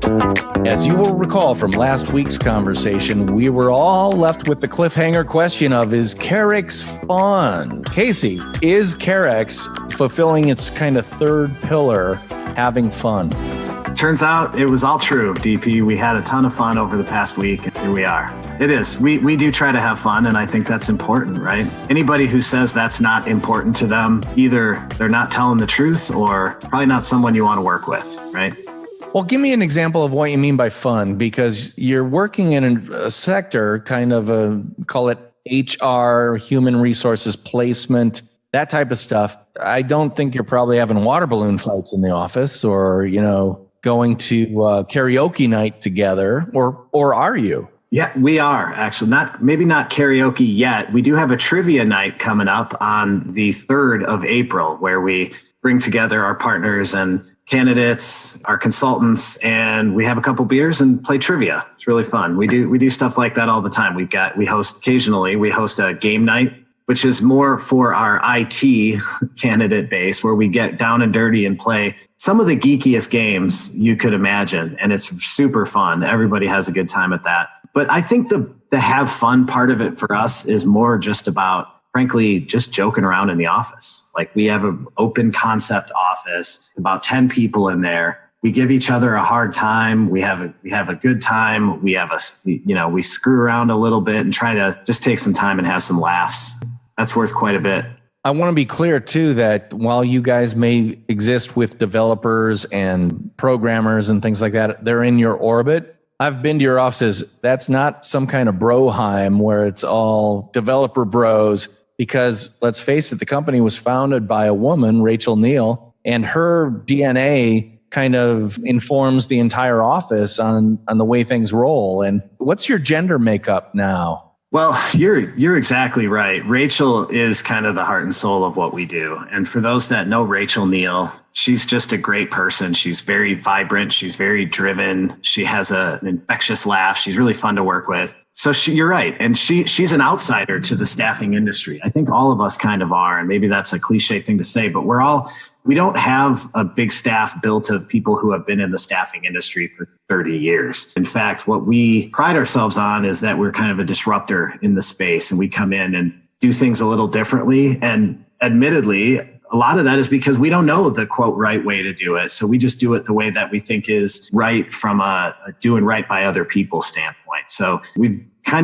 As you will recall from last week's conversation, we were all left with the cliffhanger question of, is Carex fun? Casey, is Carex fulfilling its kind of third pillar, having fun? Turns out it was all true, DP. We had a ton of fun over the past week, and here we are. It is. We do try to have fun, and I think that's important, right? Anybody who says that's not important to them, either they're not telling the truth or probably not someone you want to work with, right? Well, give me an example of what you mean by fun, because you're working in a sector, kind of call it HR, human resources placement, that type of stuff. I don't think you're probably having water balloon fights in the office or, going to karaoke night together, or are you? Yeah, we are actually maybe not karaoke yet. We do have a trivia night coming up on the 3rd of April where we bring together our partners and candidates, our consultants, and we have a couple beers and play trivia. It's really fun. We do stuff like that all the time. We host a game night, which is more for our IT candidate base, where we get down and dirty and play some of the geekiest games you could imagine. And it's super fun. Everybody has a good time at that. But I think the have fun part of it for us is more just about, frankly, just joking around in the office. Like, we have an open concept office, about 10 people in there. We give each other a hard time. We have a good time. We screw around a little bit and try to just take some time and have some laughs. That's worth quite a bit. I want to be clear too, that while you guys may exist with developers and programmers and things like that, they're in your orbit. I've been to your offices. That's not some kind of broheim where it's all developer bros, because let's face it, the company was founded by a woman, Rachel Neal, and her DNA kind of informs the entire office on the way things roll. And what's your gender makeup now? Well, you're exactly right. Rachel is kind of the heart and soul of what we do. And for those that know Rachel Neal, she's just a great person. She's very vibrant. She's very driven. She has an infectious laugh. She's really fun to work with. So you're right. And she's an outsider to the staffing industry. I think all of us kind of are. And maybe that's a cliche thing to say, but we don't have a big staff built of people who have been in the staffing industry for 30 years. In fact, what we pride ourselves on is that we're kind of a disruptor in the space, and we come in and do things a little differently. And admittedly, a lot of that is because we don't know the quote right way to do it. So we just do it the way that we think is right from a doing right by other people standpoint. So we're a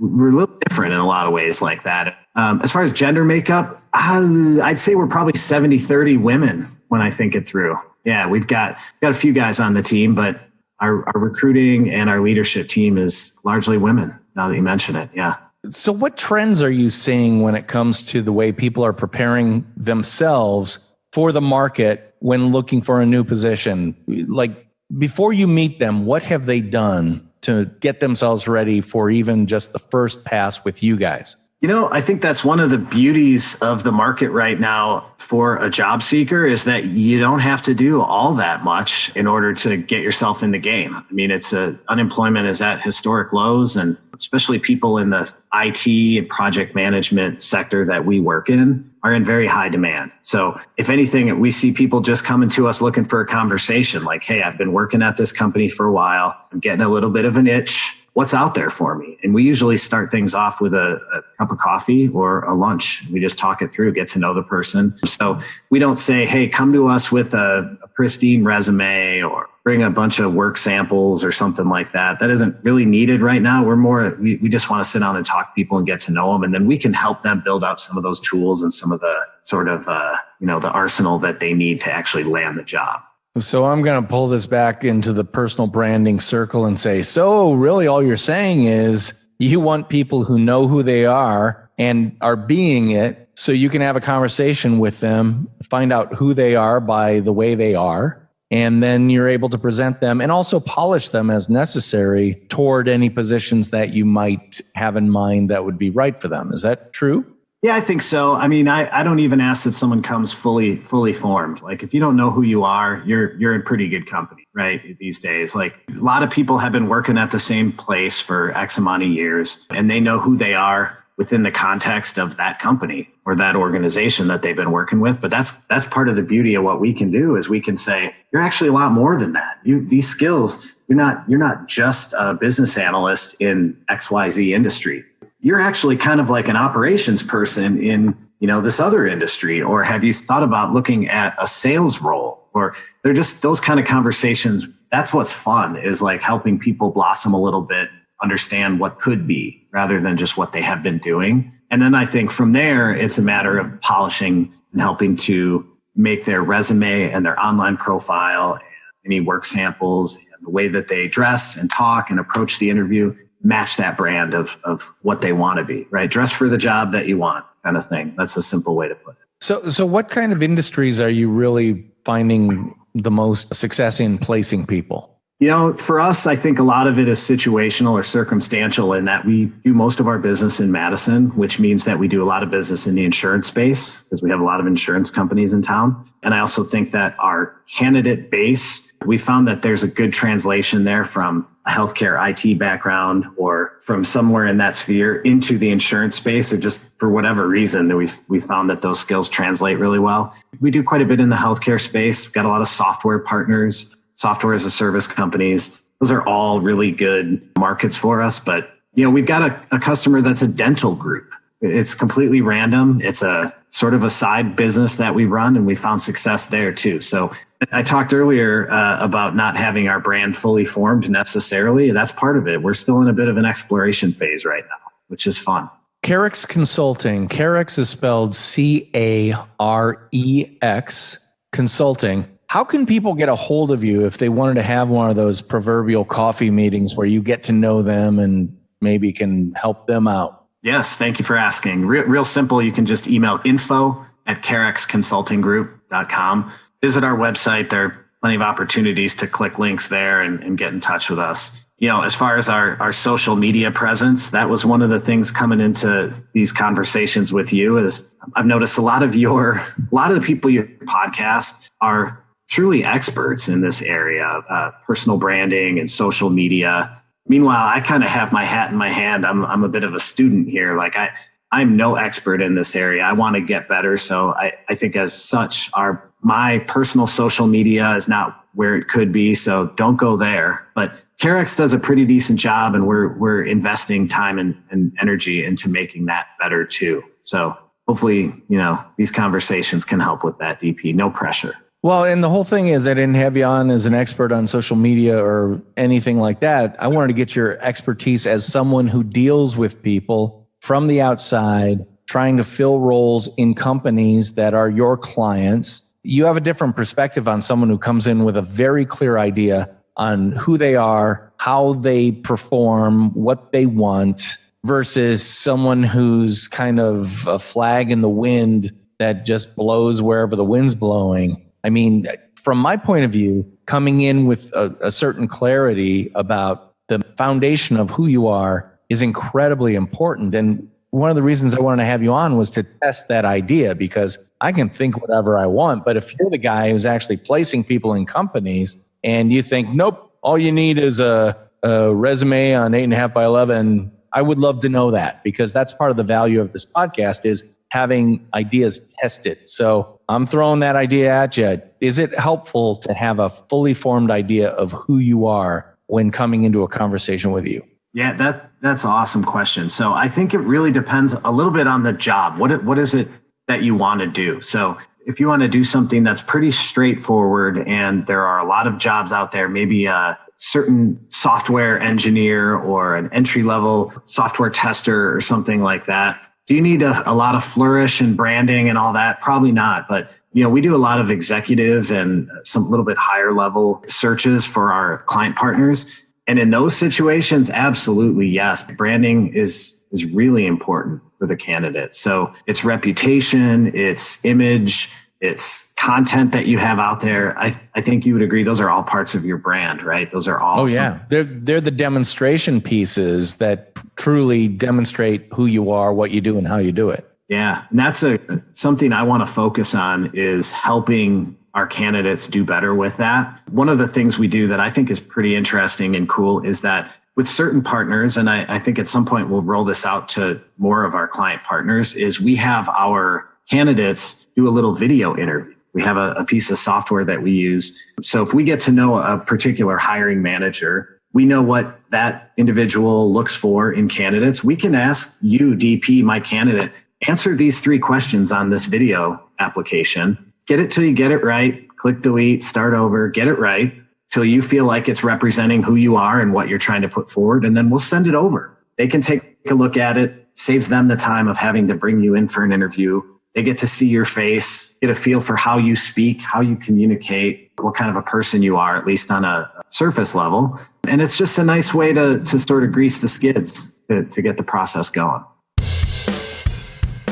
little different in a lot of ways like that. As far as gender makeup, I'd say we're probably 70-30 women when I think it through. Yeah, we've got a few guys on the team, but our recruiting and our leadership team is largely women, now that you mention it. Yeah. So what trends are you seeing when it comes to the way people are preparing themselves for the market when looking for a new position? Like, before you meet them, what have they done to get themselves ready for even just the first pass with you guys? I think that's one of the beauties of the market right now for a job seeker, is that you don't have to do all that much in order to get yourself in the game. I mean, unemployment is at historic lows, and especially people in the IT and project management sector that we work in are in very high demand. So if anything, we see people just coming to us looking for a conversation like, hey, I've been working at this company for a while. I'm getting a little bit of an itch. What's out there for me? And we usually start things off with a cup of coffee or a lunch. We just talk it through, get to know the person. So we don't say, hey, come to us with a pristine resume or bring a bunch of work samples or something like that. That isn't really needed right now. We just want to sit down and talk to people and get to know them. And then we can help them build up some of those tools and some of the sort of, the arsenal that they need to actually land the job. So I'm going to pull this back into the personal branding circle and say, so really all you're saying is you want people who know who they are and are being it, so you can have a conversation with them, find out who they are by the way they are, and then you're able to present them and also polish them as necessary toward any positions that you might have in mind that would be right for them. Is that true? Yeah, I think so. I mean, I don't even ask that someone comes fully formed. Like, if you don't know who you are, you're in pretty good company, right? These days, like, a lot of people have been working at the same place for X amount of years, and they know who they are within the context of that company or that organization that they've been working with. But that's part of the beauty of what we can do is we can say, you're actually a lot more than that. These skills, you're not just a business analyst in XYZ industry. You're actually kind of like an operations person in, this other industry. Or have you thought about looking at a sales role? Or they're just those kind of conversations. That's what's fun, is like helping people blossom a little bit, understand what could be rather than just what they have been doing. And then I think from there, it's a matter of polishing and helping to make their resume and their online profile and any work samples and the way that they dress and talk and approach the interview match that brand of what they want to be, right? Dress for the job that you want, kind of thing. That's a simple way to put it. So what kind of industries are you really finding the most success in placing people? For us, I think a lot of it is situational or circumstantial in that we do most of our business in Madison, which means that we do a lot of business in the insurance space because we have a lot of insurance companies in town. And I also think that our candidate base, we found that there's a good translation there from a healthcare IT background or from somewhere in that sphere into the insurance space, or just for whatever reason that we found that those skills translate really well. We do quite a bit in the healthcare space. We've got a lot of software partners, software as a service companies. Those are all really good markets for us. But, we've got a customer that's a dental group. It's completely random. It's a sort of a side business that we run, and we found success there too. So I talked earlier about not having our brand fully formed necessarily. That's part of it. We're still in a bit of an exploration phase right now, which is fun. Carex Consulting. Carex is spelled Carex Consulting. How can people get a hold of you if they wanted to have one of those proverbial coffee meetings where you get to know them and maybe can help them out? Yes, thank you for asking. Real simple. You can just email info@carexconsultinggroup.com. Visit our website. There are plenty of opportunities to click links there and get in touch with us. As far as our social media presence, that was one of the things coming into these conversations with you is I've noticed a lot of the people you podcast are truly experts in this area, personal branding and social media. Meanwhile, I kind of have my hat in my hand. I'm a bit of a student here. Like I'm no expert in this area. I want to get better. So I think as such, my personal social media is not where it could be. So don't go there. But Carex does a pretty decent job, and we're investing time and energy into making that better too. So hopefully, these conversations can help with that, DP. No pressure. Well, and the whole thing is I didn't have you on as an expert on social media or anything like that. I wanted to get your expertise as someone who deals with people from the outside, trying to fill roles in companies that are your clients. You have a different perspective on someone who comes in with a very clear idea on who they are, how they perform, what they want, versus someone who's kind of a flag in the wind that just blows wherever the wind's blowing. I mean, from my point of view, coming in with a certain clarity about the foundation of who you are is incredibly important. And one of the reasons I wanted to have you on was to test that idea, because I can think whatever I want. But if you're the guy who's actually placing people in companies and you think, nope, all you need is a resume on 8.5 by 11, I would love to know that, because that's part of the value of this podcast is having ideas tested. So I'm throwing that idea at you. Is it helpful to have a fully formed idea of who you are when coming into a conversation with you? Yeah, that's an awesome question. So I think it really depends a little bit on the job. What is it that you want to do? So if you want to do something that's pretty straightforward, and there are a lot of jobs out there, maybe a certain software engineer or an entry-level software tester or something like that, do you need a lot of flourish and branding and all that? Probably not. But we do a lot of executive and some little bit higher level searches for our client partners. And in those situations, absolutely, yes. Branding is really important for the candidate. So it's reputation, it's image, it's content that you have out there. I think you would agree those are all parts of your brand, right? Those are all. Oh yeah, they're the demonstration pieces that truly demonstrate who you are, what you do, and how you do it. Yeah, and that's something I want to focus on, is helping our candidates do better with that. One of the things we do that I think is pretty interesting and cool is that with certain partners, and I think at some point we'll roll this out to more of our client partners, is we have our candidates do a little video interview. We have a piece of software that we use. So if we get to know a particular hiring manager, we know what that individual looks for in candidates. We can ask you, DP, my candidate, answer these 3 questions on this video application. Get it till you get it right. Click delete, start over, get it right till you feel like it's representing who you are and what you're trying to put forward. And then we'll send it over. They can take a look at it, saves them the time of having to bring you in for an interview. They get to see your face, get a feel for how you speak, how you communicate, what kind of a person you are, at least on a surface level. And it's just a nice way to sort of grease the skids to get the process going.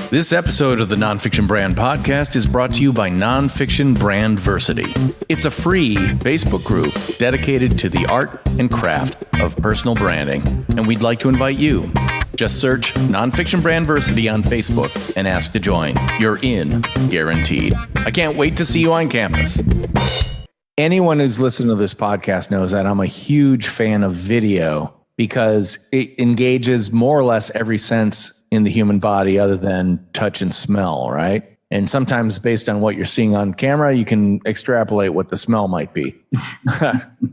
This episode of the Nonfiction Brand podcast is brought to you by Nonfiction Brandversity. It's a free Facebook group dedicated to the art and craft of personal branding, and we'd like to invite you. Just search Nonfiction Brandversity on Facebook and ask to join. You're in, guaranteed. I can't wait to see you on campus. Anyone who's listened to this podcast knows that I'm a huge fan of video because it engages more or less every sense in the human body other than touch and smell, right? And sometimes based on what you're seeing on camera, you can extrapolate what the smell might be.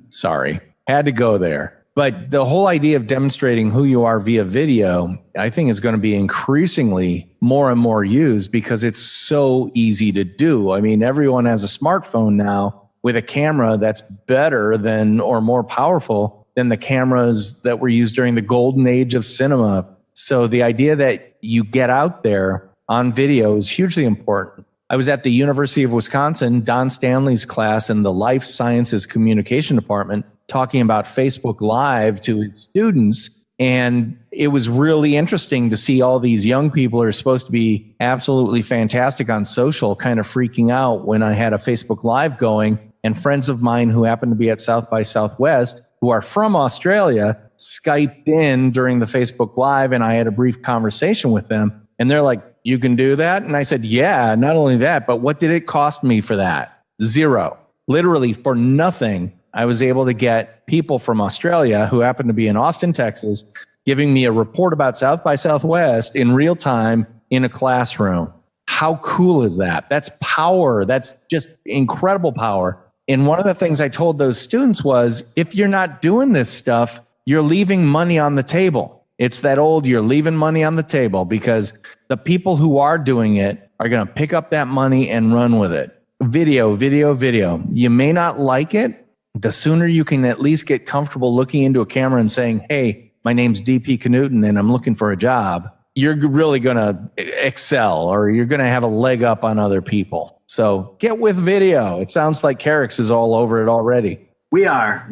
Sorry, had to go there. But the whole idea of demonstrating who you are via video, I think is going to be increasingly more and more used because it's so easy to do. I mean, everyone has a smartphone now with a camera that's better than or more powerful than the cameras that were used during the golden age of cinema. So the idea that you get out there on video is hugely important. I was at the University of Wisconsin, Don Stanley's class in the Life Sciences Communication Department, talking about Facebook Live to his students. And it was really interesting to see all these young people who are supposed to be absolutely fantastic on social kind of freaking out when I had a Facebook Live going. And friends of mine who happened to be at South by Southwest, who are from Australia, Skyped in during the Facebook Live, and I had a brief conversation with them. And they're like, "You can do that?" And I said, "Yeah, not only that, but what did it cost me for that? $0. Literally for nothing. I was able to get people from Australia who happened to be in Austin, Texas, giving me a report about South by Southwest in real time in a classroom. How cool is that? That's power. That's just incredible power. And one of the things I told those students was, if you're not doing this stuff, you're leaving money on the table. It's that old, you're leaving money on the table because the people who are doing it are going to pick up that money and run with it. Video, video, video. You may not like it. The sooner you can at least get comfortable looking into a camera and saying, "Hey, my name's DP Knudten and I'm looking for a job," you're really going to excel or you're going to have a leg up on other people. So get with video. It sounds like Carex is all over it already. We are.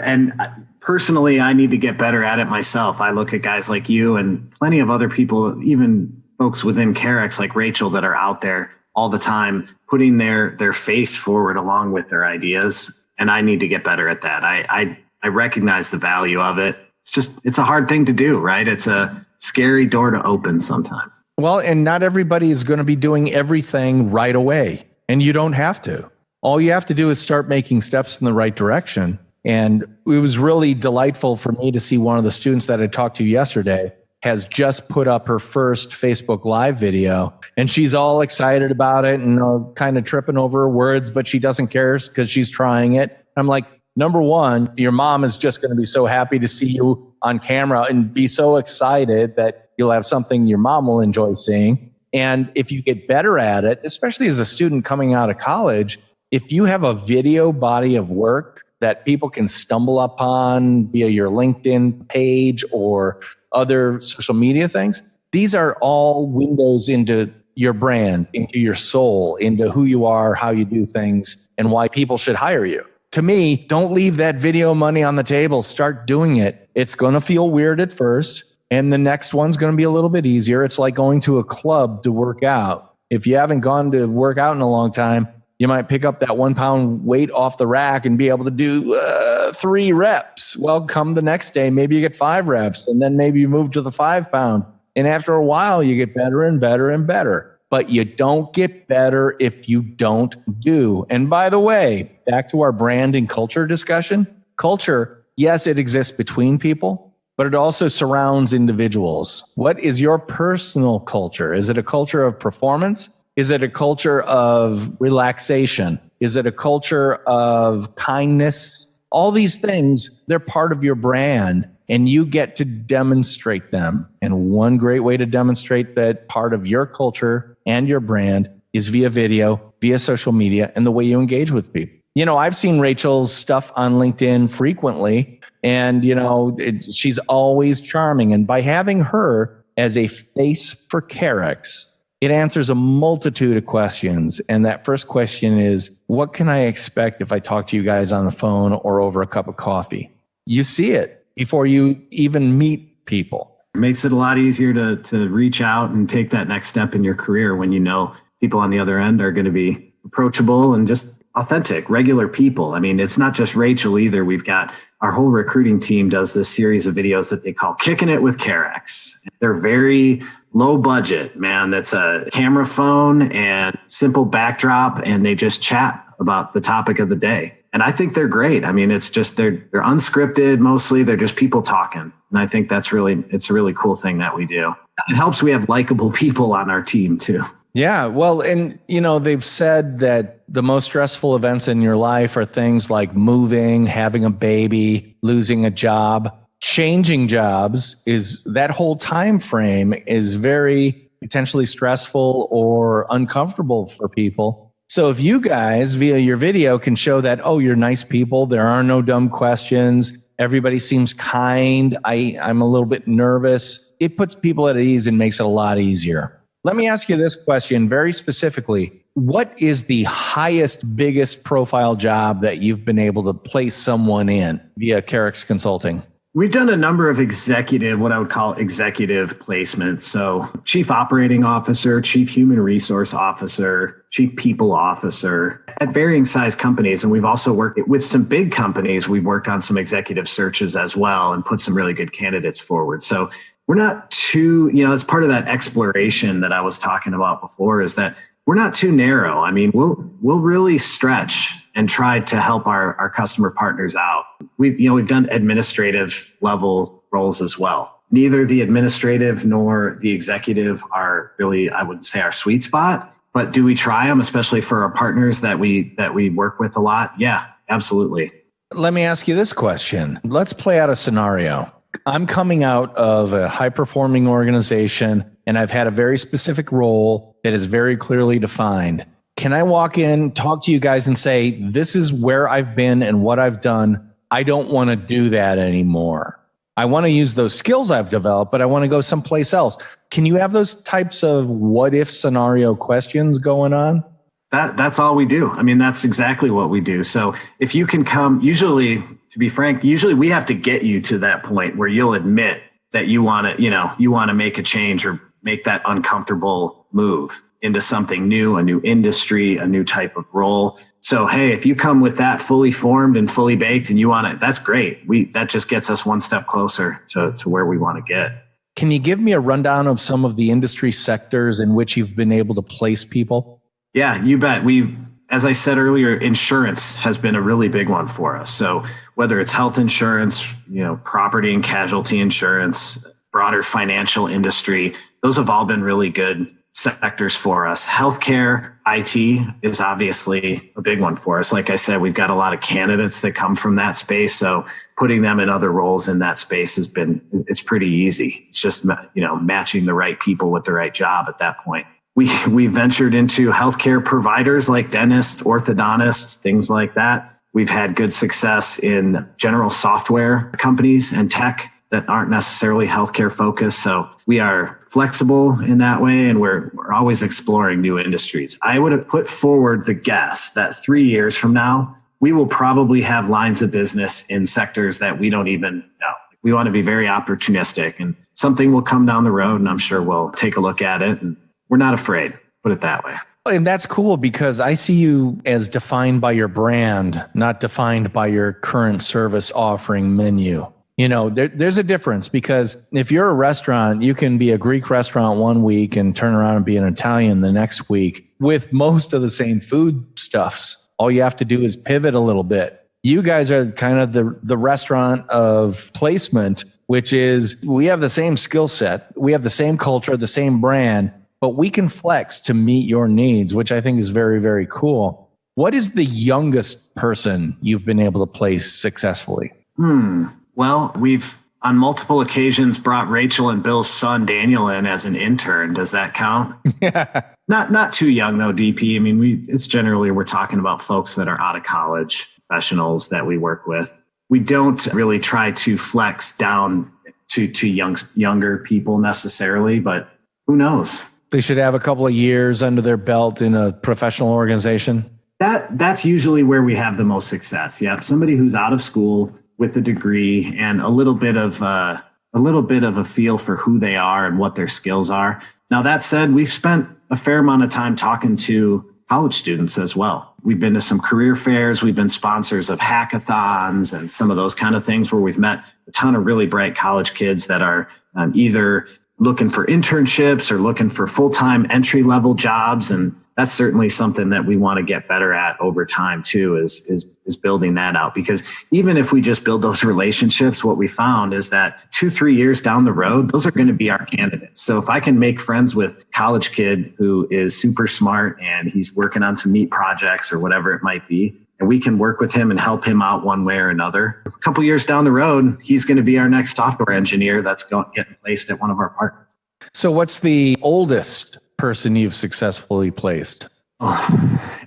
And personally, I need to get better at it myself. I look at guys like you and plenty of other people, even folks within Carex like Rachel, that are out there all the time putting their face forward along with their ideas. And I need to get better at that. I recognize the value of it. It's a hard thing to do, right? It's a scary door to open sometimes. Well, and not everybody is going to be doing everything right away, and you don't have to. All you have to do is start making steps in the right direction. And it was really delightful for me to see one of the students that I talked to yesterday has just put up her first Facebook Live video, and she's all excited about it and kind of tripping over her words, but she doesn't care because she's trying it. I'm like, number one, your mom is just going to be so happy to see you on camera and be so excited that you'll have something your mom will enjoy seeing. And if you get better at it, especially as a student coming out of college, if you have a video body of work that people can stumble upon via your LinkedIn page or other social media things, these are all windows into your brand, into your soul, into who you are, how you do things, and why people should hire you. To me, don't leave that video money on the table. Start doing it. It's going to feel weird at first, and the next one's going to be a little bit easier. It's like going to a club to work out. If you haven't gone to work out in a long time, you might pick up that 1 pound weight off the rack and be able to do 3 reps. Well, come the next day, maybe you get 5 reps, and then maybe you move to the 5 pound. And after a while, you get better and better and better. But you don't get better if you don't do. And by the way, back to our brand and culture discussion, culture, yes, it exists between people, but it also surrounds individuals. What is your personal culture? Is it a culture of performance? Is it a culture of relaxation? Is it a culture of kindness? All these things, they're part of your brand, and you get to demonstrate them. And one great way to demonstrate that part of your culture and your brand is via video, via social media, and the way you engage with people. You know, I've seen Rachel's stuff on LinkedIn frequently, and, you know, she's always charming. And by having her as a face for Carex, it answers a multitude of questions. And that first question is, what can I expect if I talk to you guys on the phone or over a cup of coffee? You see it before you even meet people. It makes it a lot easier to reach out and take that next step in your career when you know people on the other end are going to be approachable and just authentic, regular people. I mean, it's not just Rachel either. We've got our whole recruiting team does this series of videos that they call Kicking It with Carex. They're very low budget, man. That's a camera phone and simple backdrop, and they just chat about the topic of the day. And I think they're great. I mean, it's just they're unscripted mostly. They're just people talking. And I think it's a really cool thing that we do. It helps we have likable people on our team too. Yeah, well, and you know, they've said that the most stressful events in your life are things like moving, having a baby, losing a job, changing jobs. Is that whole time frame is very potentially stressful or uncomfortable for people. So if you guys via your video can show that, oh, you're nice people, there are no dumb questions, everybody seems kind, I'm a little bit nervous, it puts people at ease and makes it a lot easier. Let me ask you this question very specifically. What is the highest, biggest profile job that you've been able to place someone in via Carex Consulting? We've done a number of what I would call executive placements. So chief operating officer, chief human resource officer, chief people officer at varying size companies. And we've also worked with some big companies. We've worked on some executive searches as well and put some really good candidates forward. So we're not too, it's part of that exploration that I was talking about before, is that we're not too narrow. I mean, we'll really stretch and try to help our customer partners out. We've done administrative level roles as well. Neither the administrative nor the executive are really, I wouldn't say, our sweet spot, but do we try them, especially for our partners that we work with a lot? Yeah, absolutely. Let me ask you this question. Let's play out a scenario. I'm coming out of a high-performing organization, and I've had a very specific role that is very clearly defined. Can I walk in, talk to you guys, and say, this is where I've been and what I've done? I don't want to do that anymore. I want to use those skills I've developed, but I want to go someplace else. Can you have those types of what-if scenario questions going on? That's all we do. I mean, that's exactly what we do. So if you can come, usually, to be frank, we have to get you to that point where you'll admit that you want to make a change or make that uncomfortable move into something new, a new industry, a new type of role. So, hey, if you come with that fully formed and fully baked and you want it, that's great. That just gets us one step closer to where we want to get. Can you give me a rundown of some of the industry sectors in which you've been able to place people? Yeah, you bet. As I said earlier, insurance has been a really big one for us. So whether it's health insurance, property and casualty insurance, broader financial industry, those have all been really good sectors for us. Healthcare, IT is obviously a big one for us. Like I said, we've got a lot of candidates that come from that space. So putting them in other roles in that space it's pretty easy. It's just, matching the right people with the right job at that point. We ventured into healthcare providers like dentists, orthodontists, things like that. We've had good success in general software companies and tech that aren't necessarily healthcare focused. So we are flexible in that way, and we're always exploring new industries. I would have put forward the guess that 3 years from now, we will probably have lines of business in sectors that we don't even know. We want to be very opportunistic, and something will come down the road, and I'm sure we'll take a look at it. And we're not afraid, put it that way. And that's cool, because I see you as defined by your brand, not defined by your current service offering menu. There's a difference, because if you're a restaurant, you can be a Greek restaurant one week and turn around and be an Italian the next week with most of the same food stuffs. All you have to do is pivot a little bit. You guys are kind of the restaurant of placement, which is we have the same skill set. We have the same culture, the same brand. but we can flex to meet your needs, which I think is very, very cool. What is the youngest person you've been able to place successfully? Well, we've on multiple occasions brought Rachel and Bill's son Daniel in as an intern. Does that count? Yeah. Not too young though, DP. I mean, it's generally we're talking about folks that are out of college, professionals that we work with. We don't really try to flex down to younger people necessarily, but who knows? They should have a couple of years under their belt in a professional organization. That's usually where we have the most success. Yeah, somebody who's out of school with a degree and a little bit of a feel for who they are and what their skills are. Now, that said, we've spent a fair amount of time talking to college students as well. We've been to some career fairs. We've been sponsors of hackathons and some of those kind of things where we've met a ton of really bright college kids that are either looking for internships or looking for full-time entry-level jobs. And that's certainly something that we want to get better at over time too, is building that out. Because even if we just build those relationships, what we found is that 2-3 years down the road, those are going to be our candidates. So if I can make friends with a college kid who is super smart and he's working on some neat projects or whatever it might be, and we can work with him and help him out one way or another, a couple years down the road, he's going to be our next software engineer that's getting placed at one of our partners. So what's the oldest person you've successfully placed?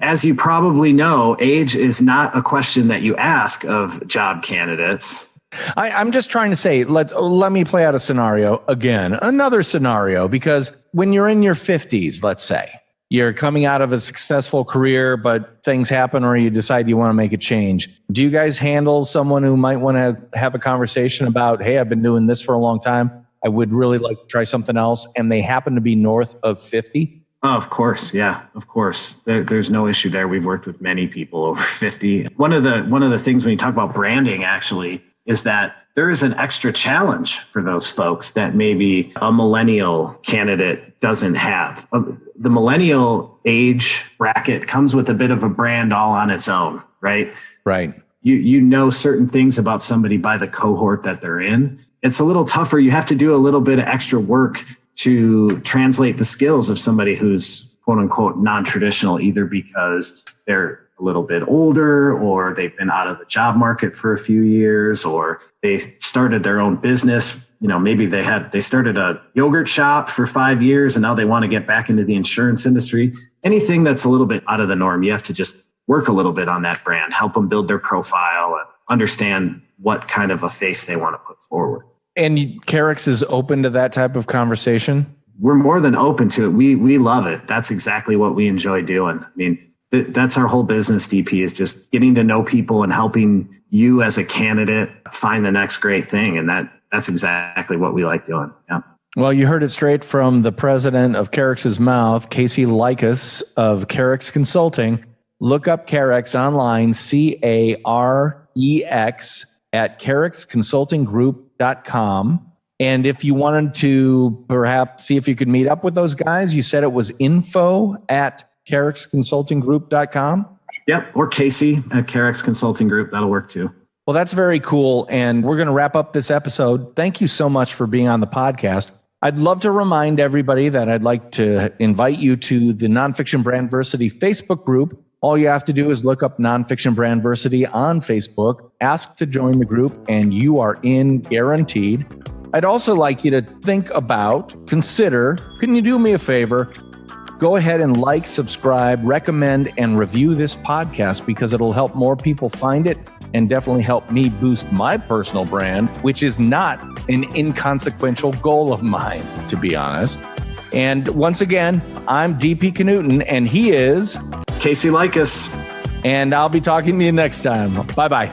As you probably know, age is not a question that you ask of job candidates. I'm just trying to say, let me play out a scenario again, another scenario, because when you're in your 50s, let's say, you're coming out of a successful career, but things happen or you decide you want to make a change. Do you guys handle someone who might want to have a conversation about, hey, I've been doing this for a long time. I would really like to try something else, and they happen to be north of 50? Oh, of course. Yeah, of course. There's no issue there. We've worked with many people over 50. One of the things when you talk about branding actually is that there is an extra challenge for those folks that maybe a millennial candidate doesn't have. The millennial age bracket comes with a bit of a brand all on its own, right? Right. You know certain things about somebody by the cohort that they're in. It's a little tougher. You have to do a little bit of extra work to translate the skills of somebody who's quote unquote non-traditional, either because they're a little bit older or they've been out of the job market for a few years, or they started their own business. You know, maybe they started a yogurt shop for 5 years and now they want to get back into the insurance industry. Anything that's a little bit out of the norm, you have to just work a little bit on that brand, help them build their profile and understand what kind of a face they want to put forward. And Carex is open to that type of conversation? We're more than open to it. We love it. That's exactly what we enjoy doing. I mean, that's our whole business, DP, is just getting to know people and helping you as a candidate find the next great thing. And that's exactly what we like doing. Yeah. Well, you heard it straight from the president of Carex's mouth, Casey Liakos of Carex Consulting. Look up Carex online, Carex at carexconsultinggroup.com. And if you wanted to perhaps see if you could meet up with those guys, you said it was info at carexconsultinggroup.com. Yep. Or Casey at Carex Consulting Group. That'll work too. Well, that's very cool. And we're going to wrap up this episode. Thank you so much for being on the podcast. I'd love to remind everybody that I'd like to invite you to the Nonfiction Brandversity Facebook group. All you have to do is look up Nonfiction Brandversity on Facebook, ask to join the group, and you are in guaranteed. I'd also like you to consider, can you do me a favor? Go ahead and like, subscribe, recommend, and review this podcast because it'll help more people find it and definitely help me boost my personal brand, which is not an inconsequential goal of mine, to be honest. And once again, I'm DP Knudten, and he is Casey Liakos. And I'll be talking to you next time. Bye-bye.